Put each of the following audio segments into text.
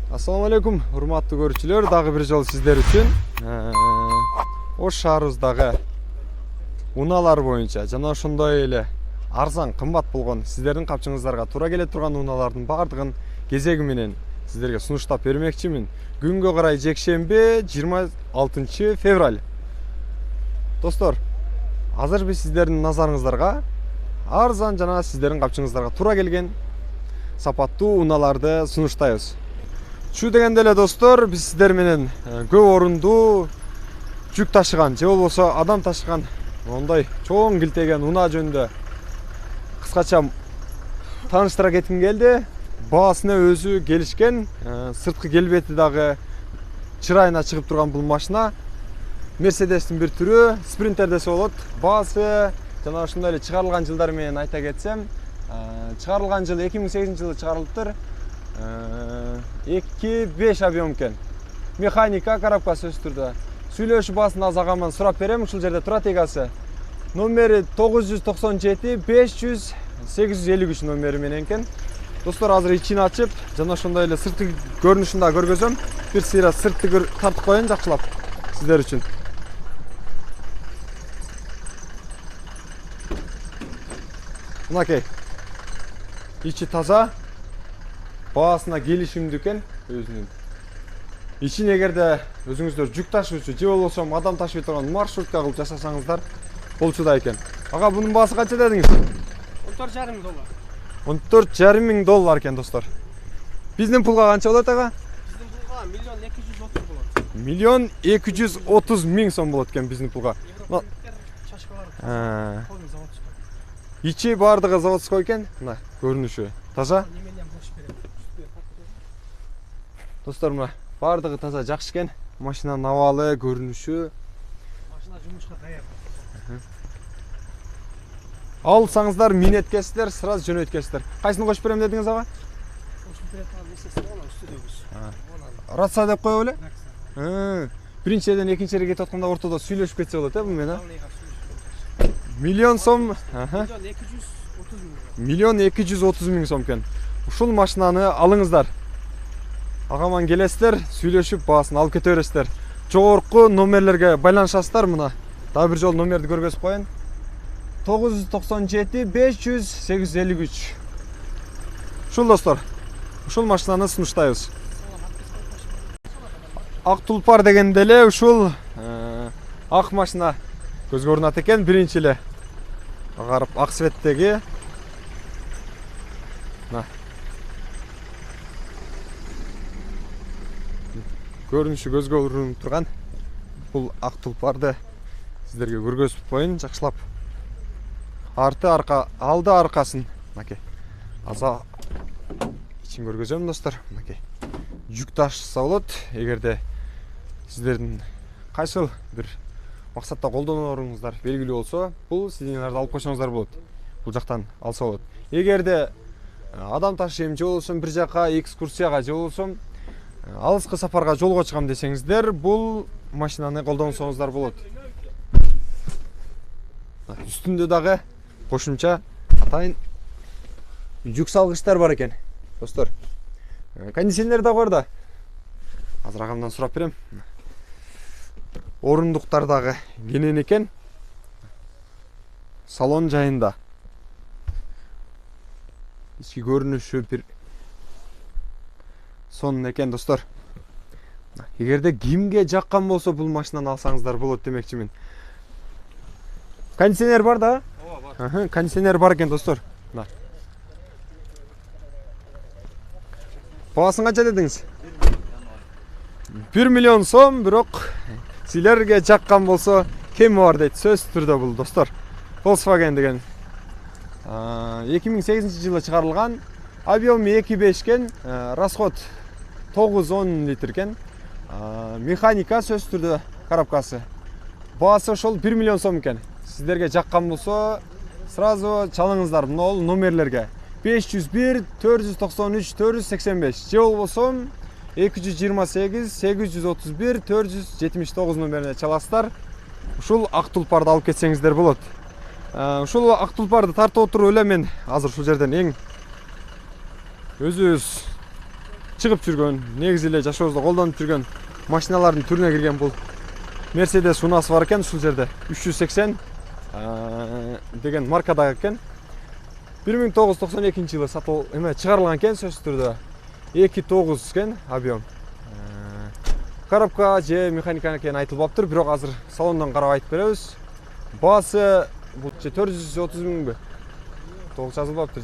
Assalamu алейкум, урматтуу көрүүчүлөр. Дагы бир жолу сиздер үчүн Ош шаарыбыздагы унаалар боюнча жана ошондой эле арзан, кымбат болгон сиздердин капчыгыңыздарга туура келе турган унаалардын баардыгын кезеги менен сиздерге сунуштап бермекчимин. Күнгө карай жекшемби 26 февраль. Достор, азыр биз сиздердин назарыңыздарга арзан жана сиздердин капчыгыңыздарга туура келген сапаттуу унааларды сунуштайбыз. Şu degенде эле достор, биз сиздер менен көп орундуу жүк ташыган же болбосо адам ташыган ондай чоң килтеген унаа жөнүндө кыскача тааныштыра кетким келди. Баасына өзү келишкен, сырткы келбети дагы чырайына чыгып турган бул машина Mercedes'in bir türü, Sprinter dese болот. Baası жана ошондой эле чыгарылган жылдары менен айта кетсем, чыгарылган жылы 2008-жылы чыгарылыптыр. 2.5 объем экен. Механика, коробка сөз түрдө. Сүйлөшүү баасында азагаман сурап берем, ушул жерде турат эгасы. Номери 997 500 853 номери менен экен. Достор, азыр ичин ачып, жана ошондой эле сыртты көрүнүшүн да көргөзөм. Бир сыйра сыртты тартып коеюн жакшылап сиздер үчүн. Мынакей. Ичи таза. Баасына келишимдүү экен өзүнүн. Ичин эгерде өзүңүздөр жүк ташуучу же болбосо адам ташый турган маршрутка кылып жасасаңыздар болчу да экен. Ага, бунун баасы канча дедиңиз? $14,5 миң экен, достор. Биздин пулга канча болот ага? Биздин пулга $1,230 миң сом болот экен биздин пулга. Ичи бардыгы заводской экен. Мына көрүнүшү таза. Достор, мына бардыгы таза жакшы экен. Машинанын абалы, көрүнүшү. Машина жумушка даяр. Алсаңыздар минеткесиздер, сразу жөнөткесиздер. Кайсыны кошуп берем дедиңиз ага? Кошуп берет ага, Рация деп коё беле? Биринчиден экинчиге кетип атканда ортодо сүйлөшүп кетсе болот, бу менен. Миллион сом, $1,230 миң сом экен. Ушул машинаны алыңыздар. Агаман келесиздер, сүйлөшүп баасын алып кете бересиздер. Жогорку номерлерге байланышасыздар. Мына дагы бир жолу номерди көргөзүп коеюн. 997 500 853. Ушул достор, ушул машинаны сунуштайбыз. Ак тулпар дегенде эле ушул ак машина көзгө көрүнөт экен. Биринчи эле агарып ак цветтеги. Көрүнүшү көзгө көрүнүп турган бул ак тулпарды сиздерге көргөзүп коеюн жакшылап. Алды аркасын мынакей аза ичин көргөзөм достор. Мынакей жүк ташыса болот. Эгерде сиздердин кайсыл бир максатта колдонооруңуздар белгилүү болсо, бул сиздиңерди алып койсоңуздар болот. Бул жактан алса болот. Эгерде адам ташыйм же болбосо бир жака экскурсияга же болбосо алыскы сапарга жолго чыгам десеңиздер, бул машинаны колдонсоңуздар болот. Үстүндө дагы кошумча атайын жүк салгычтар бар экен, достор. Кондиционер да бар да. Азыр агамдан сурап берем. Орундуктар дагы кенен экен. Салон жайында. Ички көрүнүшү бир сонун экен, достор. Эгерде кимге жаккан болсо бул машинаны алсаңыздар болот демекчимин. Кондиционер бар да? Ооба, бар. Кондиционер бар экен, достор. Баасын канча дедиңиз? 1 миллион сом, бирок силерге жаккан болсо кеми бар дейт. Сөз түрдө бул, достор. Volkswagen деген 2008-жылы чыгарылган, объемы 2.5 экен, расход 9-10 литр экен. Механика сөз түрдө коробкасы. Баасы ошол 1 миллион сом экен. Сиздерге жаккан болсо сразу чалыңыздар мына номерлерге. 501 493 485 же болбосо 228 831 479 номерине чаласыздар. Ушул ак тулпарды алып кетсеңиздер болот. Ушул ак тулпарды тартып отуруп эле мен азыр ушул жерден эң өзүбүз чыгып жүргөн, негизи эле жашообузда колдонуп жүргөн машиналардын түрүнө кирген бул Mercedes унасы бар экен ушул жерде. 380 деген маркадагы экен. 1992 жылы сатылып чыгарылган экен сөзсүз түрдө. 2.9 экен объем. Коробка же механика экени айтылбаптыр, бирок азыр салондон карап айтып беребиз. Баасы бул 430 миңби? Толук жазылбаптыр.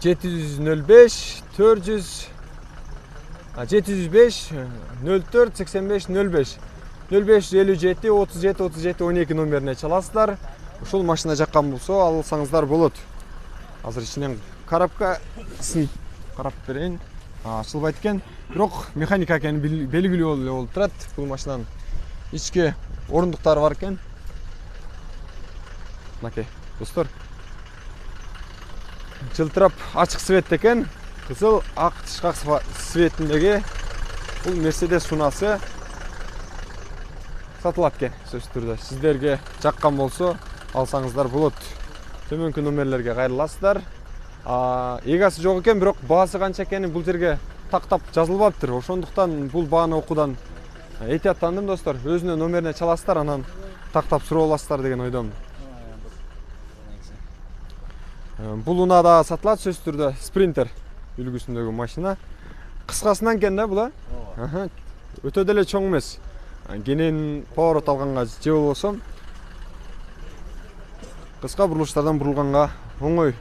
705 400 705 04 85 05 0557 37 37 12 номерине чаласыздар. Ушул машина жаккан болсо алсаңыздар болот. Азыр ичинен коробкасын карап берейин. Ачылбайт экен. Бирок механика экени белгилүү эле болуп турат. Бул машинанын ички орундуктары бар экен. Мынакей, достор. Жылтырап ачык свет экен. Кызыл ак тышкак светиндеги бул Mercedes унасы сатылат экен сөзсүз түрдө. Сиздерге жаккан болсо алсаңыздар болот. Төмөнкү номерлерге кайрыласыздар. Эгасы жок экен, бирок баасы канча экени бул жерге тактап жазылбаптыр. Ошондуктан бул бааны окуудан этияттандым, достор. Өзүнүн номерине чаласыздар, анан тактап суроо аласыздар деген ойдомун. Бул унада сатылат сөзсүз түрдө Sprinter үлгүсүндөгү машина. Кыскасынан экен да бул. Өтө деле чоң эмес. Кенен поворот алганга же болбосо кыска бурулуштардан бурулганга оңой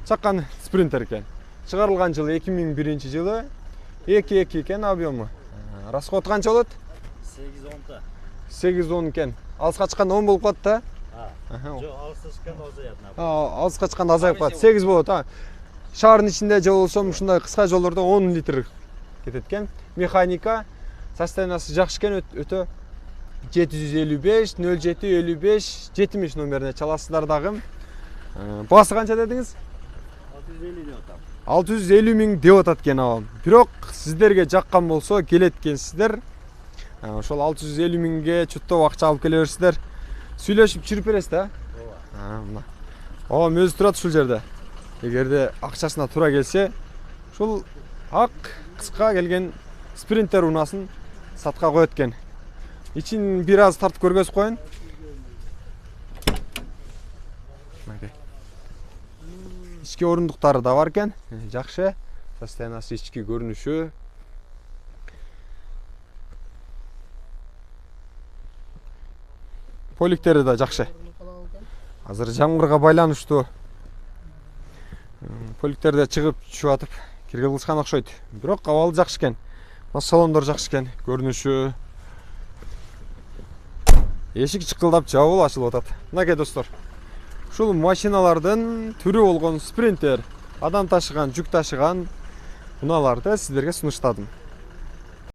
чаккан Sprinter экен. Чыгарылган жылы 2001 жылы 2.2 экен объему. Расход канча болот? 8-10 экен. Алыска чыкканда 10 болуп калат да. Жок, алыска чыкканда азаят. Алыска чыкканда азайып калат. 8 болот. Шаардын ичинде же болбосо ушундай кыска жолдордо 10 литр кетет экен. Механика состояниясы жакшы экен, өтө 755 07 55 70 номерине чаласыздар дагы. Баасы канча дедиңиз? 650 деп атам. 650 миң деп атат экен абам. Бирок сиздерге жаккан болсо келет экенсиздер. Ошол 650 миңге чуттап акча алып келе берсиздер. Сүйлөшүп жүрүп бересиз да? Ооба. Абам өзү турат ушул жерде. Эгерде акчасына туура келсе, ушул ак кыска келген Sprinter унасын сатка коет экен. İçin biraz tartıp görgöz koyun. İçki orundukları da varken, жақшы. Состояниясы içki görünüşü. Polikteri de жақшы. Азыр жаңгырга байланыштуу. Polikteri de чыгып түшүп атып кирге кылышкан окшойт. Бирок абалы жақшы экен. Салондор жақшы экен, көрүнүшү. Эшик чыкылдап жабыл ачылып атат. Мынакей достор. Ушул машиналардын түрү болгон Sprinter, адам ташыган, жүк ташыган унааларды сиздерге сунуштадым.